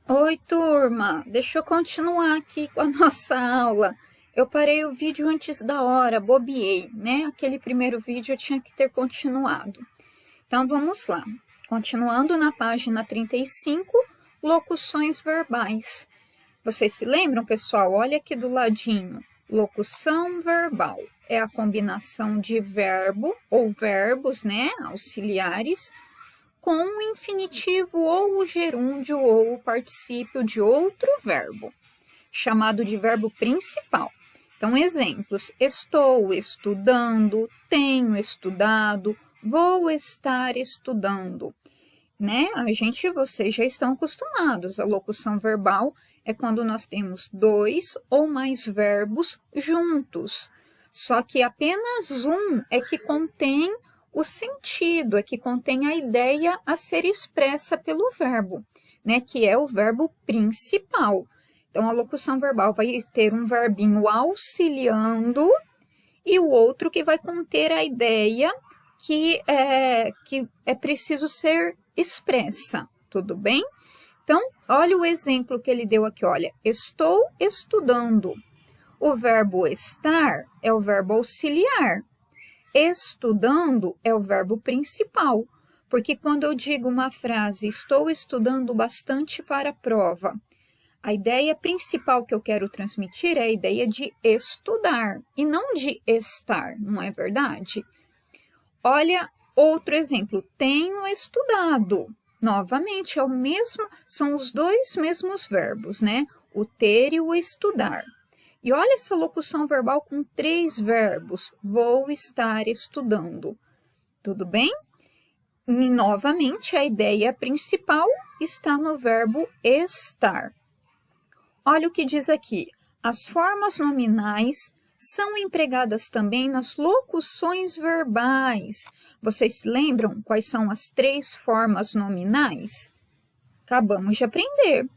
Oi, turma! Deixa eu continuar aqui com a nossa aula. Eu parei o vídeo antes da hora, bobeei, né? Aquele primeiro vídeo eu tinha que ter continuado. Então, vamos lá. Continuando na página 35, locuções verbais. Vocês se lembram, pessoal? Olha aqui do ladinho. Locução verbal é a combinação de verbo ou verbos, né? Auxiliares com o infinitivo ou o gerúndio ou o particípio de outro verbo, chamado de verbo principal. Então, exemplos: estou estudando, tenho estudado, vou estar estudando. Né? Vocês já estão acostumados. A locução verbal é quando nós temos dois ou mais verbos juntos. Só que apenas um é que contém o sentido, é que contém a ideia a ser expressa pelo verbo, né? Que é o verbo principal. Então, a locução verbal vai ter um verbinho auxiliando e o outro que vai conter a ideia que é preciso ser expressa, tudo bem? Então, olha o exemplo que ele deu aqui, olha, estou estudando. O verbo estar é o verbo auxiliar. Estudando é o verbo principal, porque quando eu digo uma frase, estou estudando bastante para a prova, a ideia principal que eu quero transmitir é a ideia de estudar e não de estar, não é verdade? Olha outro exemplo, tenho estudado. Novamente, são os dois mesmos verbos, né? O ter e o estudar. E olha essa locução verbal com 3 verbos. Vou estar estudando. Tudo bem? E, novamente, a ideia principal está no verbo estar. Olha o que diz aqui. As formas nominais são empregadas também nas locuções verbais. Vocês se lembram quais são as 3 formas nominais? Acabamos de aprender.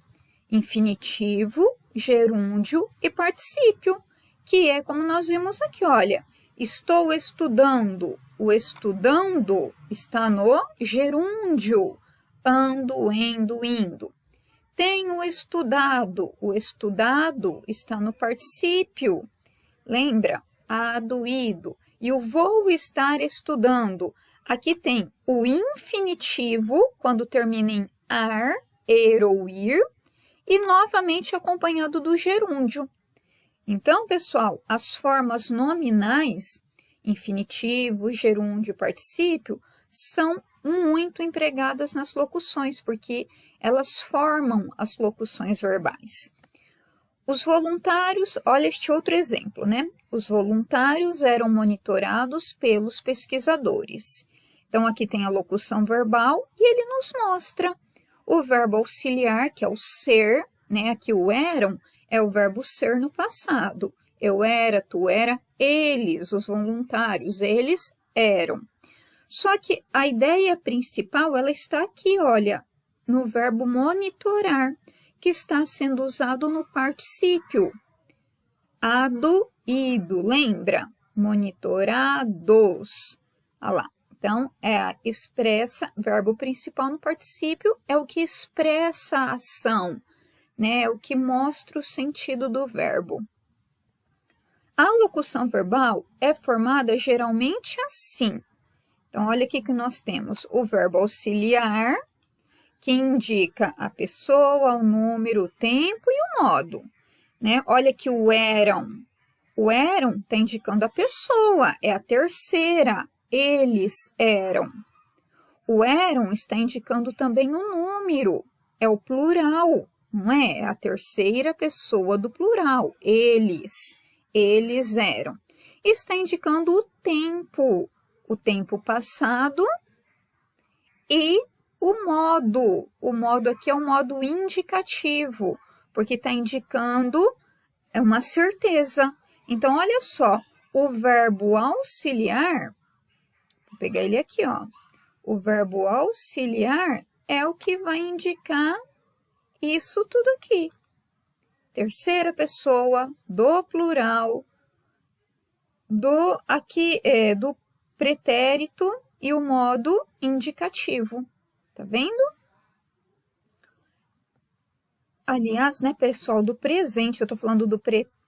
Infinitivo, gerúndio e particípio, que é como nós vimos aqui, olha. Estou estudando. O estudando está no gerúndio. Ando, endo, indo. Tenho estudado. O estudado está no particípio. Lembra? Ado, ido. E o vou estar estudando. Aqui tem o infinitivo, quando termina em ar, er ou ir, e novamente acompanhado do gerúndio. Então, pessoal, as formas nominais, infinitivo, gerúndio e particípio, são muito empregadas nas locuções, porque elas formam as locuções verbais. Os voluntários, olha este outro exemplo, né? Os voluntários eram monitorados pelos pesquisadores. Então, aqui tem a locução verbal e ele nos mostra o verbo auxiliar, que é o ser, né? Aqui o eram é o verbo ser no passado. Eu era, tu era, eles, os voluntários, eles eram. Só que a ideia principal, ela está aqui, olha, no verbo monitorar, que está sendo usado no particípio. Ado, ido, lembra? Monitorados. Olha lá. Então, verbo principal no particípio é o que expressa a ação, né? É o que mostra o sentido do verbo. A locução verbal é formada geralmente assim. Então, olha aqui que nós temos o verbo auxiliar, que indica a pessoa, o número, o tempo e o modo. Né? Olha que o eram. O eram está indicando a pessoa, é a terceira. Eles eram. O eram está indicando também o número, é o plural, não é? É a terceira pessoa do plural. Eles eram. Está indicando o tempo passado e o modo aqui é o modo indicativo, porque está indicando uma certeza. Então, olha só, o verbo auxiliar, vou pegar ele aqui, ó. O verbo auxiliar é o que vai indicar isso tudo aqui. Terceira pessoa, do plural, do pretérito e o modo indicativo. Tá vendo? Aliás, né, pessoal, do presente, eu tô falando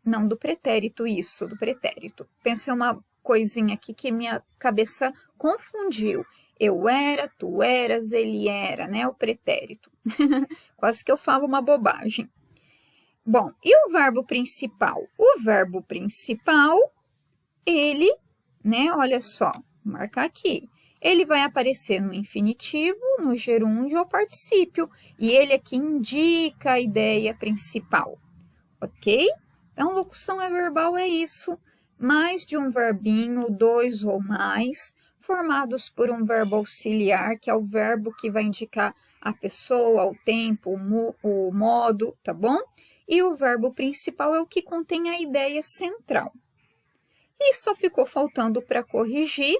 não, do pretérito, isso, do pretérito. Pensei uma coisinha aqui que minha cabeça confundiu. Eu era, tu eras, ele era, né, o pretérito. Quase que eu falo uma bobagem. Bom, e o verbo principal? O verbo principal, ele, né, olha só, vou marcar aqui. Ele vai aparecer no infinitivo, no gerúndio ou particípio, e ele aqui indica a ideia principal, ok? Então, locução verbal é isso, mais de um verbinho, dois ou mais, formados por um verbo auxiliar, que é o verbo que vai indicar a pessoa, o tempo, o modo, tá bom? E o verbo principal é o que contém a ideia central. E só ficou faltando para corrigir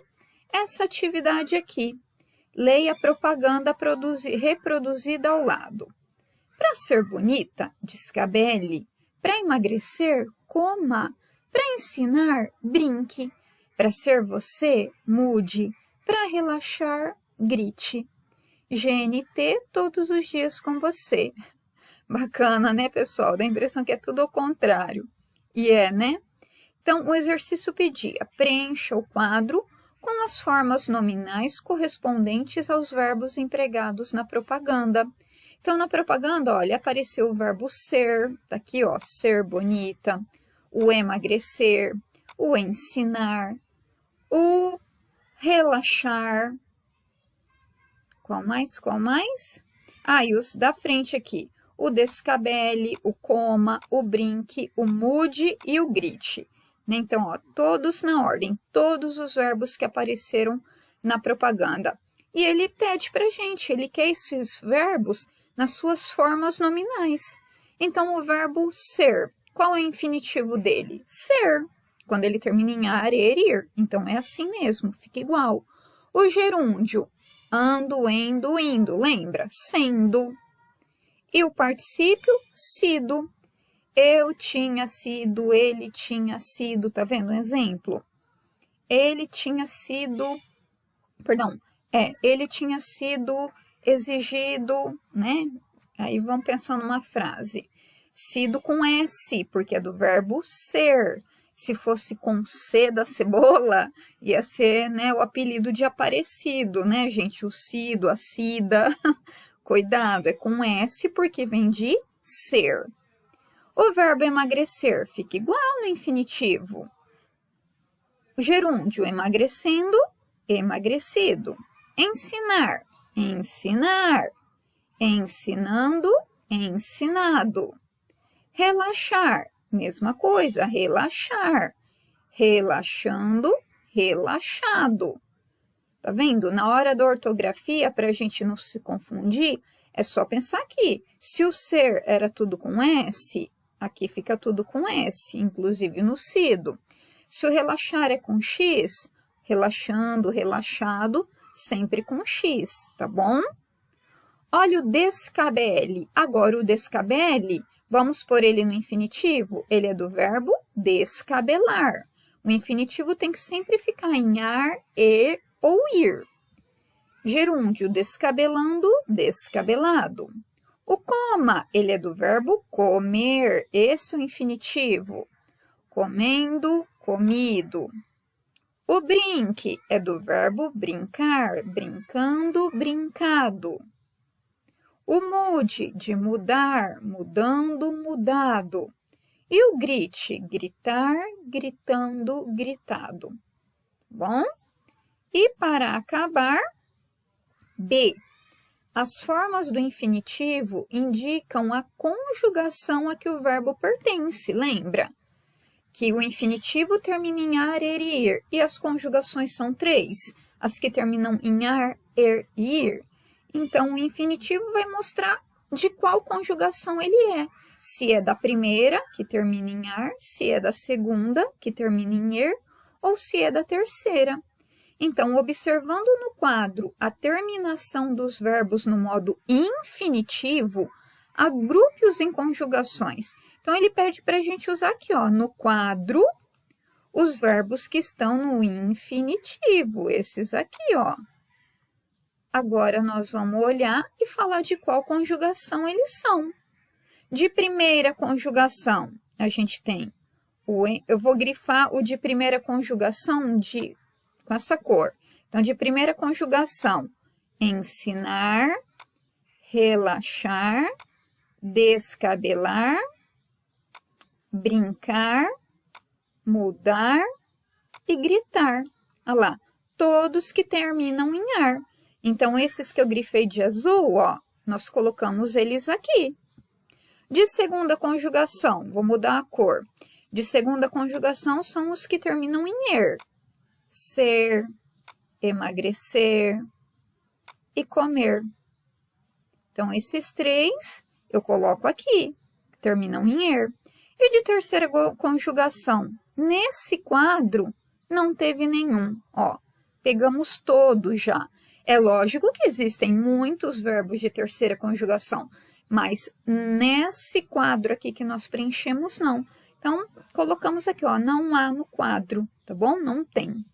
essa atividade aqui. Leia a propaganda reproduzida ao lado. Para ser bonita, descabele. Para emagrecer, coma. Para ensinar, brinque. Para ser você, mude. Para relaxar, grite. GNT todos os dias com você. Bacana, né, pessoal? Dá a impressão que é tudo ao contrário. E é, né? Então, o exercício pedia: preencha o quadro com as formas nominais correspondentes aos verbos empregados na propaganda. Então, na propaganda, olha, apareceu o verbo ser, tá aqui, ó, ser bonita, o emagrecer, o ensinar, o relaxar. Qual mais? Qual mais? Ah, e os da frente aqui: o descabele, o coma, o brinque, o mude e o grite. Então, ó, todos na ordem, todos os verbos que apareceram na propaganda. E ele pede para a gente, ele quer esses verbos nas suas formas nominais. Então, o verbo ser, qual é o infinitivo dele? Ser, quando ele termina em ar, ir. Então, é assim mesmo, fica igual. O gerúndio, ando, endo, indo, lembra? Sendo. E o particípio, sido. Eu tinha sido, ele tinha sido, tá vendo um exemplo? Ele tinha sido, ele tinha sido exigido, né? Aí vamos pensar numa frase. Sido com S, porque é do verbo ser. Se fosse com C da cebola, ia ser, né, o apelido de Aparecido, né, gente? O Cido, a Cida. Cuidado, é com S porque vem de ser. O verbo emagrecer fica igual no infinitivo. O gerúndio, emagrecendo, emagrecido. Ensinar, ensinar. Ensinando, ensinado. Relaxar, mesma coisa, relaxar. Relaxando, relaxado. Tá vendo? Na hora da ortografia, para a gente não se confundir, é só pensar aqui. Se o ser era tudo com S, aqui fica tudo com S, inclusive no sido. Se o relaxar é com X, relaxando, relaxado, sempre com X, tá bom? Olha o descabele. Agora, o descabele, vamos pôr ele no infinitivo? Ele é do verbo descabelar. O infinitivo tem que sempre ficar em ar, e ou ir. Gerúndio, descabelando, descabelado. O coma, ele é do verbo comer. Esse é o infinitivo. Comendo, comido. O brinque é do verbo brincar. Brincando, brincado. O mude, de mudar, mudando, mudado. E o grite, gritar, gritando, gritado. Bom? E para acabar, B. As formas do infinitivo indicam a conjugação a que o verbo pertence, lembra? Que o infinitivo termina em ar, er e ir, e as conjugações são 3, as que terminam em ar, er e ir. Então, o infinitivo vai mostrar de qual conjugação ele é. Se é da primeira, que termina em ar, se é da segunda, que termina em er, ou se é da terceira. Então, observando no quadro a terminação dos verbos no modo infinitivo, agrupe-os em conjugações. Então, ele pede para a gente usar aqui, ó, no quadro, os verbos que estão no infinitivo, esses aqui, ó. Agora, nós vamos olhar e falar de qual conjugação eles são. De primeira conjugação, a gente tem, eu vou grifar o de primeira conjugação com essa cor. Então, de primeira conjugação, ensinar, relaxar, descabelar, brincar, mudar e gritar. Olha lá, todos que terminam em ar. Então, esses que eu grifei de azul, ó, nós colocamos eles aqui. De segunda conjugação, vou mudar a cor. De segunda conjugação são os que terminam em er. Ser, emagrecer e comer. Então, esses três eu coloco aqui, terminam em er. E de terceira conjugação, nesse quadro não teve nenhum, ó, pegamos todos já. É lógico que existem muitos verbos de terceira conjugação, mas nesse quadro aqui que nós preenchemos, não. Então, colocamos aqui, ó, não há no quadro, tá bom? Não tem.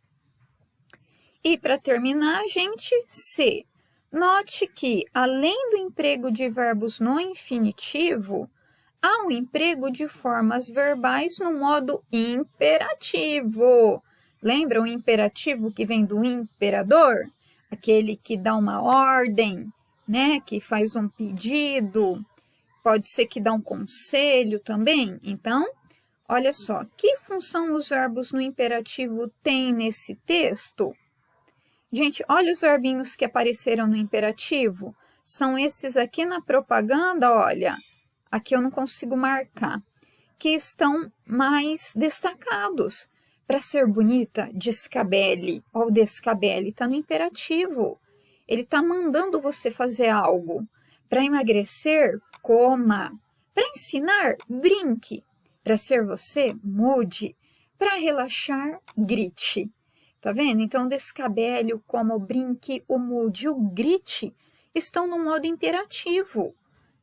E para terminar, gente, se. Note que, além do emprego de verbos no infinitivo, há o emprego de formas verbais no modo imperativo. Lembra o imperativo que vem do imperador? Aquele que dá uma ordem, né? Que faz um pedido, pode ser que dá um conselho também. Então, olha só, que função os verbos no imperativo têm nesse texto? Gente, olha os verbinhos que apareceram no imperativo. São esses aqui na propaganda, olha. Aqui eu não consigo marcar. Que estão mais destacados. Para ser bonita, descabele. Ó, o descabele está no imperativo. Ele está mandando você fazer algo. Para emagrecer, coma. Para ensinar, brinque. Para ser você, mude. Para relaxar, grite. Tá vendo? Então, o descabele, o coma, o brinque, o mude, o grite estão no modo imperativo,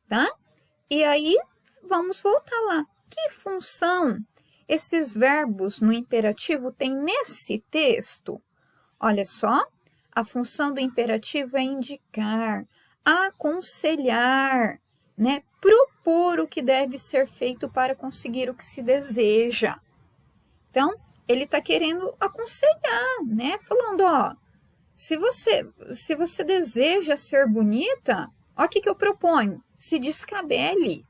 tá? E aí, vamos voltar lá. Que função esses verbos no imperativo têm nesse texto? Olha só, a função do imperativo é indicar, aconselhar, né? Propor o que deve ser feito para conseguir o que se deseja. Então, ele está querendo aconselhar, né? Falando, ó, se você deseja ser bonita, ó, o que eu proponho? Se descabele.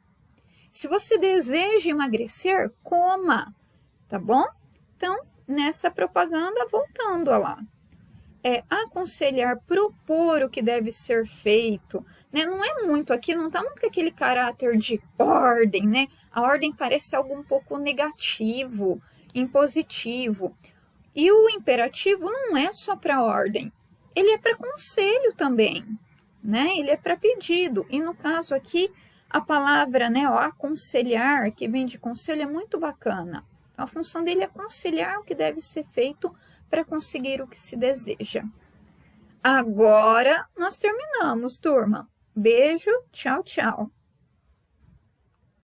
Se você deseja emagrecer, coma, tá bom? Então, nessa propaganda, voltando ó lá. Aconselhar, propor o que deve ser feito, né? Não é muito aqui, não tá muito com aquele caráter de ordem, né? A ordem parece algo um pouco negativo, impositivo. E o imperativo não é só para ordem, ele é para conselho também, né? Ele é para pedido. E no caso aqui, a palavra, né, ó, aconselhar, que vem de conselho, é muito bacana. Então, a função dele é aconselhar o que deve ser feito para conseguir o que se deseja. Agora, nós terminamos, turma. Beijo, tchau, tchau.